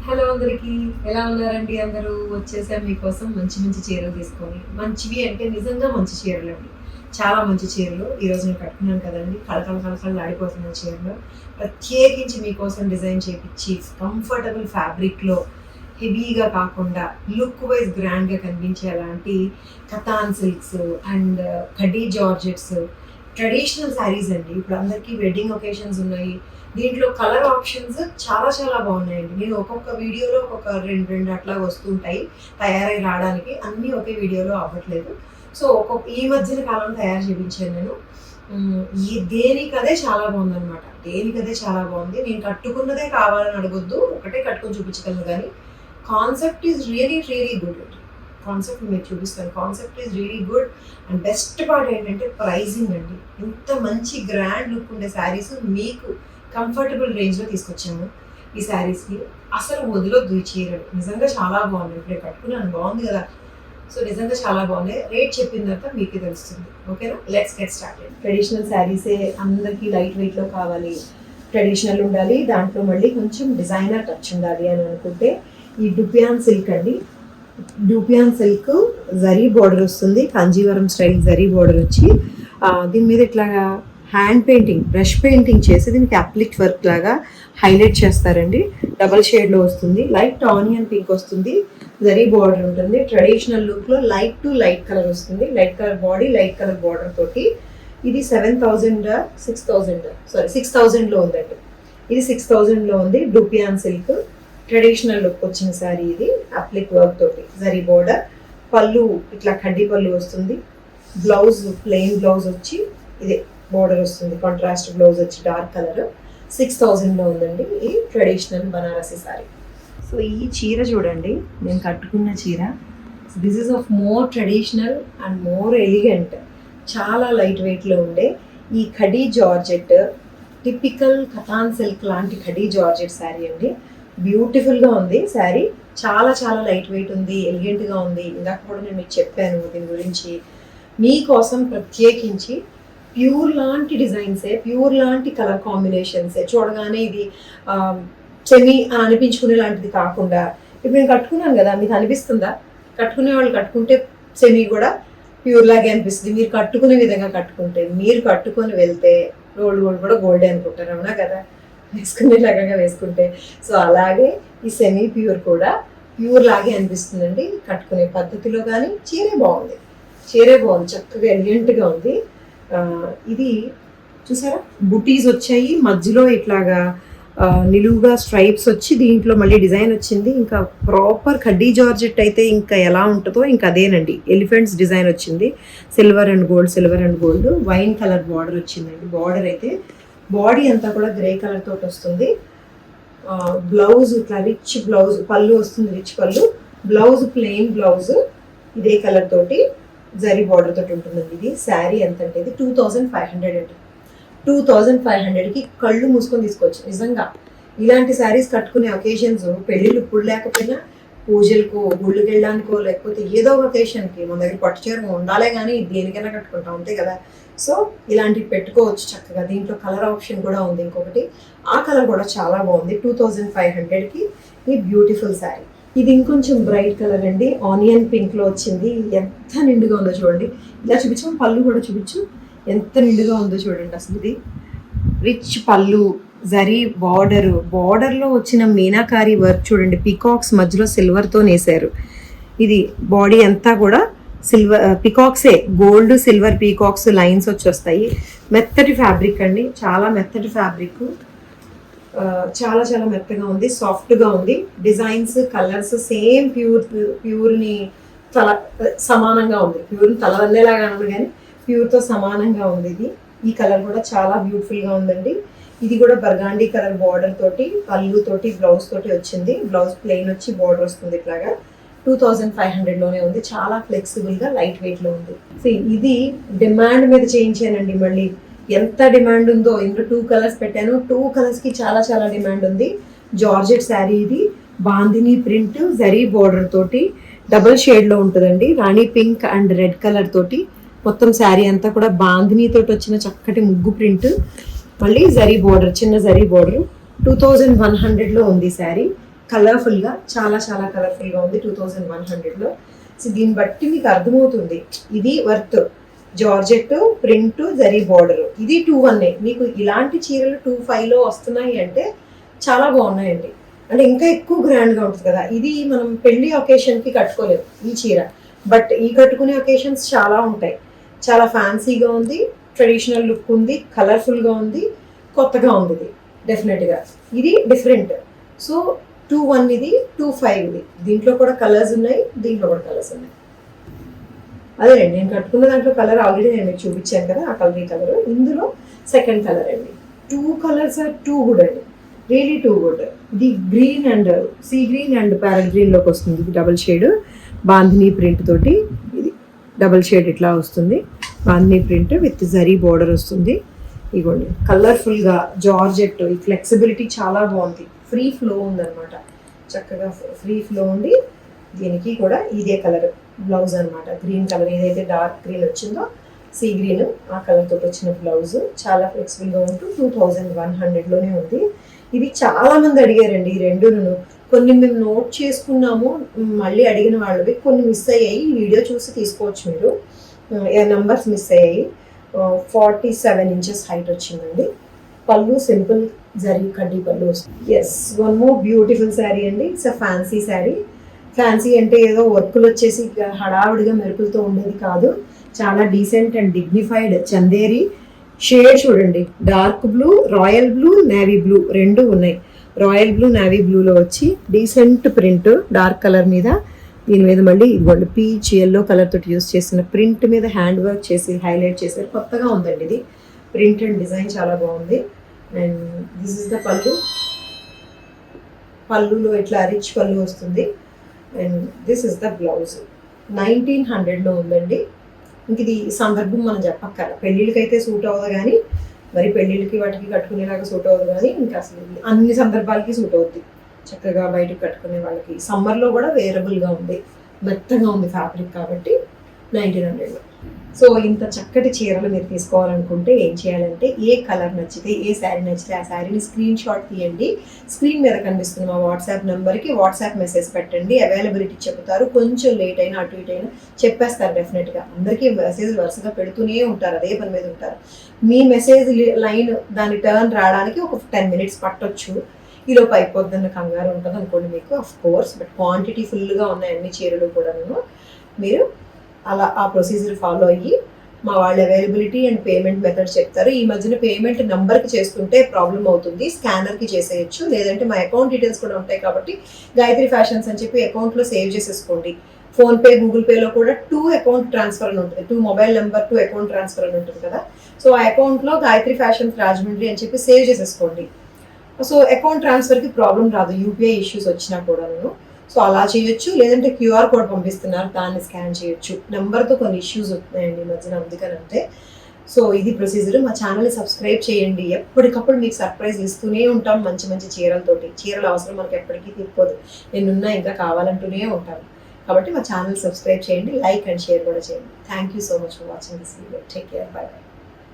Hello అందరికి, ఎలా ఉన్నారండి? అందరూ వచ్చేసాం మీకోసం మంచి మంచి చీరలు తీసుకొని. మంచివి అంటే నిజంగా మంచి చీరలు అండి. చాలా మంచి చీరలు ఈరోజు నేను కట్టుకున్నాను కదండి. కళకళ కళకళ ఆడిపోతున్న చీరలు ప్రత్యేకించి మీకోసం డిజైన్ చేయించి కంఫర్టబుల్ ఫ్యాబ్రిక్లో హెవీగా కాకుండా లుక్ వైజ్ గ్రాండ్గా కనిపించే అలాంటి కథాన్ సిల్క్స్ అండ్ కడీ జార్జెట్స్ ట్రెడిషనల్ శారీస్ అండి. ఇప్పుడు అందరికీ వెడ్డింగ్ ఒకేషన్స్ ఉన్నాయి. దీంట్లో కలర్ ఆప్షన్స్ చాలా చాలా బాగున్నాయండి. నేను ఒక్కొక్క వీడియోలో ఒక్కొక్క రెండు రెండు అట్లా వస్తుంటాయి తయారై రావడానికి. అన్నీ ఒకే వీడియోలో అవ్వట్లేదు. సో ఈ మధ్యన కాలం తయారు చేయించాను నేను. దేనికదే చాలా బాగుందనమాట. దేనికదే చాలా బాగుంది. నేను కట్టుకున్నదే కావాలని అడగొద్దు, ఒకటే కట్టుకొని చూపించగలను. కానీ concept is really really good అండి. కాన్సెప్ట్ మీకు చూపిస్తాను. Concept is really good and best part ఏంటంటే ప్రైజింగ్ అండి. ఇంత మంచి గ్రాండ్ లుక్ ఉండే శారీస్ మీకు కంఫర్టబుల్ రేంజ్లో తీసుకొచ్చాము. ఈ శారీస్కి అసలు వదిలొద్దు. ఈ చీరలు నిజంగా చాలా బాగున్నాయి. ఇప్పుడే కట్టుకున్నాను, బాగుంది కదా. సో నిజంగా చాలా బాగున్నాయి. రేట్ చెప్పిన తర్వాత మీకే తెలుస్తుంది. ఓకేనా? Let's get started. ట్రెడిషనల్ శారీసే అందరికీ లైట్ వెయిట్లో కావాలి, ట్రెడిషనల్ ఉండాలి, దాంట్లో మళ్ళీ కొంచెం డిజైనర్ టచ్ ఉండాలి అని అనుకుంటే ఈ డుపియాన్ సిల్క్ అండి. డుపియాన్ సిల్క్ జరీ బోర్డర్ వస్తుంది, కాంజీవరం స్టైల్ జరీ బోర్డర్ వచ్చి దీని మీద ఇట్లాగా హ్యాండ్ పెయింటింగ్, బ్రష్ పెయింటింగ్ చేసి దీనికి అప్లిక్ వర్క్ లాగా హైలైట్ చేస్తారండి. డబల్ షేడ్లో వస్తుంది. లైట్ ఆనియన్ పింక్ వస్తుంది, జరీ బార్డర్ ఉంటుంది. ట్రెడిషనల్ లుక్లో లైట్ టు లైట్ కలర్ వస్తుంది. Light colour body, light colour border తోటి. ఇది 6,000లో ఉందండి. ఇది 6,000లో ఉంది. డుపియాన్ సిల్క్ ట్రెడిషనల్ లుక్ వచ్చిన శారీ ఇది. అప్లిక్ వర్క్ తోటి జరీ బార్డర్. పళ్ళు ఇట్లా కడ్డీ పళ్ళు వస్తుంది. బ్లౌజ్ ప్లెయిన్ బ్లౌజ్ వచ్చి ఇదే బోర్డర్ వస్తుంది. కాంట్రాస్ట్ బ్లౌజ్ వచ్చి డార్క్ కలర్. 6,000లో ఉందండి ఈ ట్రెడిషనల్ బనారసి సారీ. సో ఈ చీర చూడండి, నేను కట్టుకున్న చీర. This is of more traditional and more elegant. చాలా లైట్ వెయిట్లో ఉండే ఈ khadi georgette, typical katan silk లాంటి ఖడీ జార్జెట్ శారీ అండి. బ్యూటిఫుల్గా ఉంది శారీ. చాలా చాలా లైట్ వెయిట్ ఉంది, ఎలిగెంట్గా ఉంది. ఇందాక కూడా నేను మీకు చెప్పాను దీని గురించి. మీకోసం ప్రత్యేకించి ప్యూర్ లాంటి డిజైన్సే, ప్యూర్ లాంటి కలర్ కాంబినేషన్సే, చూడగానే ఇది సెమీ అని అనిపించుకునే లాంటిది కాకుండా, ఇప్పుడు నేను కట్టుకున్నాను కదా, మీకు అనిపిస్తుందా? కట్టుకునే వాళ్ళు కట్టుకుంటే సెమీ కూడా ప్యూర్ లాగే అనిపిస్తుంది. మీరు కట్టుకునే విధంగా కట్టుకుంటే, మీరు కట్టుకొని వెళ్తే రోల్డ్ గోల్డ్ కూడా గోల్డే అనుకుంటారు, అవునా కదా? వేసుకునే లాగా వేసుకుంటే. సో అలాగే ఈ సెమీ ప్యూర్ కూడా ప్యూర్ లాగే అనిపిస్తుందండి కట్టుకునే పద్ధతిలో. కానీ చీరే బాగుంది, చక్కగా ఎలిగెంట్గా ఉంది. ఇది చూసారా, బుటీస్ వచ్చాయి మధ్యలో, ఇట్లాగా నిలువుగా స్ట్రైప్స్ వచ్చి దీంట్లో మళ్ళీ డిజైన్ వచ్చింది. ఇంకా ప్రాపర్ కడ్డీ జార్జెట్ అయితే ఇంకా ఎలా ఉంటుందో ఇంకా అదేనండి. ఎలిఫెంట్స్ డిజైన్ వచ్చింది. Silver and gold wine colour border వచ్చిందండి. బార్డర్ అయితే బాడీ అంతా కూడా గ్రే కలర్ తోటి వస్తుంది. బ్లౌజ్ ఇట్లా రిచ్ బ్లౌజ్, పళ్ళు వస్తుంది రిచ్ పళ్ళు. బ్లౌజ్ ప్లెయిన్ బ్లౌజ్ ఇదే కలర్ తోటి జరీ బార్డర్ తోటి ఉంటుందండి. ఇది శారీ ఎంత అంటే ఇది 2,500 అండి. 2,500కి కళ్ళు మూసుకొని తీసుకోవచ్చు. నిజంగా ఇలాంటి శారీస్ కట్టుకునే ఒకేషన్స్, పెళ్ళిళ్ళు ఇప్పుడు లేకపోయినా పూజలకో, గుళ్ళకి వెళ్ళడానికో, లేకపోతే ఏదో ఒక ఒకేషన్కి మన దగ్గర పట్టు చీర ఉండాలే కానీ దేనికైనా కట్టుకుంటాం, అంతే కదా. సో ఇలాంటివి పెట్టుకోవచ్చు చక్కగా. దీంట్లో కలర్ ఆప్షన్ కూడా ఉంది ఇంకొకటి. ఆ కలర్ కూడా చాలా బాగుంది. 2,500కి ఈ బ్యూటిఫుల్ శారీ. ఇది ఇంకొంచెం బ్రైట్ కలర్ అండి. ఆనియన్ పింక్లో వచ్చింది. ఎంత నిండుగా ఉందో చూడండి. ఇలా చూపించాం, పళ్ళు కూడా చూపించు ఎంత నిండుగా ఉందో చూడండి. అసలు ఇది రిచ్ పళ్ళు, జరీ బార్డర్లో వచ్చిన మీనాకారి వర్క్ చూడండి. పీకాక్స్ మధ్యలో సిల్వర్తో నేసారు. ఇది బాడీ అంతా కూడా సిల్వర్ పీకాక్సే, గోల్డ్ సిల్వర్ పీకాక్స్ లైన్స్ వచ్చేస్తాయి. మెత్తటి ఫ్యాబ్రిక్ అండి, చాలా మెత్తటి ఫ్యాబ్రిక్. చాలా చాలా మెత్తగా ఉంది, సాఫ్ట్గా ఉంది. డిజైన్స్, కలర్స్ సేమ్ ప్యూర్ని సమానంగా ఉంది. ప్యూర్ని తలవల్లేలాగా ఉంది కానీ ప్యూర్తో సమానంగా ఉంది ఇది. ఈ కలర్ కూడా చాలా బ్యూటిఫుల్గా ఉందండి. ఇది కూడా బర్గాండీ కలర్ బార్డర్ తోటి, పళ్ళు తోటి, బ్లౌజ్ తోటి వచ్చింది. బ్లౌజ్ ప్లెయిన్ వచ్చి బార్డర్ వస్తుంది ఇట్లాగా. 2,500లోనే ఉంది. చాలా ఫ్లెక్సిబుల్గా లైట్ వెయిట్లో ఉంది. ఇది డిమాండ్ మీద చేయించానండి. మళ్ళీ ఎంత డిమాండ్ ఉందో, ఇందులో 2 కలర్స్ పెట్టాను. 2 కలర్స్కి చాలా చాలా డిమాండ్ ఉంది. జార్జెట్ శారీ ఇది. బాందిని ప్రింట్, జరీ బార్డర్ తోటి డబల్ షేడ్లో ఉంటుందండి. రాణి పింక్ అండ్ రెడ్ కలర్ తోటి మొత్తం శారీ అంతా కూడా బాందిని తోటి వచ్చిన చక్కటి ముగ్గు ప్రింట్. మళ్ళీ జరీ బార్డర్, చిన్న జరీ బార్డర్. 2,100లో ఉంది శారీ. కలర్ఫుల్గా చాలా చాలా కలర్ఫుల్గా ఉంది 2100లో. సో దీన్ని బట్టి మీకు అర్థమవుతుంది ఇది worth. Georgette print zari border ఇది 2-1. మీకు ఇలాంటి చీరలు 2-5లో వస్తున్నాయి అంటే చాలా బాగున్నాయండి. అంటే ఇంకా ఎక్కువ గ్రాండ్గా ఉంటుంది కదా. ఇది మనం పెళ్లి ఒకేషన్కి కట్టుకోలేము ఈ చీర, బట్ ఈ కట్టుకునే ఒకేషన్స్ చాలా ఉంటాయి. చాలా ఫ్యాన్సీగా ఉంది, ట్రెడిషనల్ లుక్ ఉంది, కలర్ఫుల్గా ఉంది, కొత్తగా ఉంది. ఇది డెఫినెట్గా ఇది డిఫరెంట్. సో 2-1 ఇది, 2-5 ఇది. దీంట్లో కూడా కలర్స్ ఉన్నాయి, దీంట్లో కూడా కలర్స్ ఉన్నాయి. అదేనండి నేను కట్టుకున్న దాంట్లో కలర్ ఆల్రెడీ నేను మీకు చూపించాను కదా, ఆ కలర్ ఈ కలర్. ఇందులో సెకండ్ కలర్ అండి. 2 కలర్స్ ఆర్ టూ గుడ్ అండి, రియలీ టూ గుడ్. ఇది green and sea green and parrot గ్రీన్లోకి వస్తుంది. ఇది డబుల్ షేడ్ బాంధిని ప్రింట్ తోటి, ఇది డబుల్ షేడ్ ఇట్లా వస్తుంది. Bandhani print with zari border వస్తుంది. ఇగోండి కలర్ఫుల్గా జార్జెట్, ఈ ఫ్లెక్సిబిలిటీ చాలా బాగుంది. ఫ్రీ ఫ్లో ఉందన్నమాట, చక్కగా ఫ్రీ ఫ్లో ఉండి దీనికి కూడా ఇదే కలర్ బ్లౌజ్ అనమాట. గ్రీన్ కలర్ ఏదైతే డార్క్ గ్రీన్ వచ్చిందో సీ గ్రీన్ ఆ కలర్ తోటి వచ్చిన బ్లౌజ్ చాలా ఫ్లెక్సిబుల్గా ఉంటూ 2100లోనే ఉంది. ఇది చాలా మంది అడిగారండి ఈ రెండును. కొన్ని మేము నోట్ చేసుకున్నాము, మళ్ళీ అడిగిన వాళ్ళవి కొన్ని మిస్ అయ్యాయి. ఈ వీడియో చూసి తీసుకోవచ్చు మీరు. నంబర్స్ మిస్ అయ్యాయి. 47 ఇంచెస్ హైట్ వచ్చిందండి. పళ్ళు సింపుల్ జరీ కడ్డీ పళ్ళు వస్తుంది. Yes, one more beautiful sari అండి. It's a fancy sari. Fancy అంటే ఏదో వర్కులు వచ్చేసి హడావుడిగా మెరుపులతో ఉండేది కాదు. చాలా decent and dignified Chanderi shade చూడండి. Dark blue, royal blue, navy blue రెండు ఉన్నాయి. రాయల్ బ్లూ నేవీ బ్లూలో వచ్చి డీసెంట్ ప్రింట్ డార్క్ కలర్ మీద, దీని మీద మళ్ళీ ఇదిగోండి పీచ్ ఎల్లో కలర్ తోటి యూస్ చేసిన ప్రింట్ మీద హ్యాండ్ వర్క్ చేసి హైలైట్ చేశారు. కొత్తగా ఉందండి ఇది. ప్రింట్ అండ్ డిజైన్ చాలా బాగుంది. అండ్ దిస్ ఇస్ ద పళ్ళు. పళ్ళులో ఇట్లా రిచ్ పళ్ళు వస్తుంది. And this is the blouse. 1900లో ఉందండి. ఇంక ఇది సందర్భం మనం చెప్పక్కర. పెళ్ళిళ్ళకైతే సూట్ అవ్వదు కానీ, మరి పెళ్ళిళ్ళకి వాటికి కట్టుకునేలాగా సూట్ అవ్వదు కానీ, ఇంకా అసలు అన్ని సందర్భాలకి సూట్ అవుద్ది. చక్కగా బయటకు కట్టుకునే వాళ్ళకి. సమ్మర్లో కూడా వేరబుల్గా ఉంది, మెత్తగా ఉంది ఫ్యాబ్రిక్ కాబట్టి 1900లో. సో ఇంత చక్కటి చీరలు మీరు తీసుకోవాలనుకుంటే ఏం చేయాలంటే, ఏ కలర్ నచ్చితే, ఏ శారీ నచ్చితే ఆ శారీని స్క్రీన్ షాట్ తీయండి. స్క్రీన్ మీద కనిపిస్తున్న మా వాట్సాప్ నెంబర్కి వాట్సాప్ మెసేజ్ పెట్టండి. అవైలబిలిటీ చెప్తారు. కొంచెం లేట్ అయినా అటు ఇటు అయినా చెప్పేస్తారు డెఫినెట్గా. అందరికీ మెసేజ్ వరుసగా పెడుతూనే ఉంటారు, అదే పని మీద ఉంటారు. మీ మెసేజ్ లైన్ దాని టర్న్ రావడానికి ఒక 10 minutes పట్టొచ్చు. ఈలోపు అయిపోద్దన్న కంగారు ఉంటుంది అనుకోండి మీకు, ఆఫ్ కోర్స్. బట్ క్వాంటిటీ ఫుల్గా ఉన్నాయి అన్ని చీరలు కూడాను. మీరు అలా ఆ ప్రొసీజర్ ఫాలో అయ్యి మా వాళ్ళ అవైలబిలిటీ అండ్ పేమెంట్ మెథడ్ చెప్తారు. ఈ మధ్యన పేమెంట్ నెంబర్కి చేసుకుంటే ప్రాబ్లం అవుతుంది, స్కానర్కి చేసేయచ్చు. లేదంటే మా అకౌంట్ డీటెయిల్స్ కూడా ఉంటాయి కాబట్టి గాయత్రి ఫ్యాషన్స్ అని చెప్పి అకౌంట్లో సేవ్ చేసేసుకోండి. ఫోన్పే, గూగుల్ పేలో కూడా 2 అకౌంట్ ట్రాన్స్ఫర్ అని ఉంటుంది. 2 మొబైల్ నెంబర్ 2 అకౌంట్ ట్రాన్స్ఫర్ అని ఉంటుంది కదా. సో ఆ అకౌంట్లో గాయత్రి ఫ్యాషన్స్ రాజమండ్రి అని చెప్పి సేవ్ చేసేసుకోండి. సో అకౌంట్ ట్రాన్స్ఫర్కి ప్రాబ్లం రాదు, యూపీఐ ఇష్యూస్ వచ్చినా కూడాను. సో అలా చేయొచ్చు. లేదంటే క్యూఆర్ కోడ్ పంపిస్తున్నారు, దాన్ని స్కాన్ చేయొచ్చు. నెంబర్తో కొన్ని ఇష్యూస్ వస్తున్నాయండి ఈ మధ్యన, అందుకనంటే. సో ఇది ప్రొసీజర్. మా ఛానల్ని సబ్స్క్రైబ్ చేయండి. ఎప్పటికప్పుడు మీకు సర్ప్రైజ్ ఇస్తూనే ఉంటాం మంచి మంచి చీరలతోటి. చీరల అవసరం మనకి ఎప్పటికీ తీరిపోదు, నేనున్నా ఇంకా కావాలంటూనే ఉంటాను. కాబట్టి మా ఛానల్ సబ్స్క్రైబ్ చేయండి, లైక్ అండ్ షేర్ కూడా చేయండి. Thank you so much for watching this video. Take care, by by.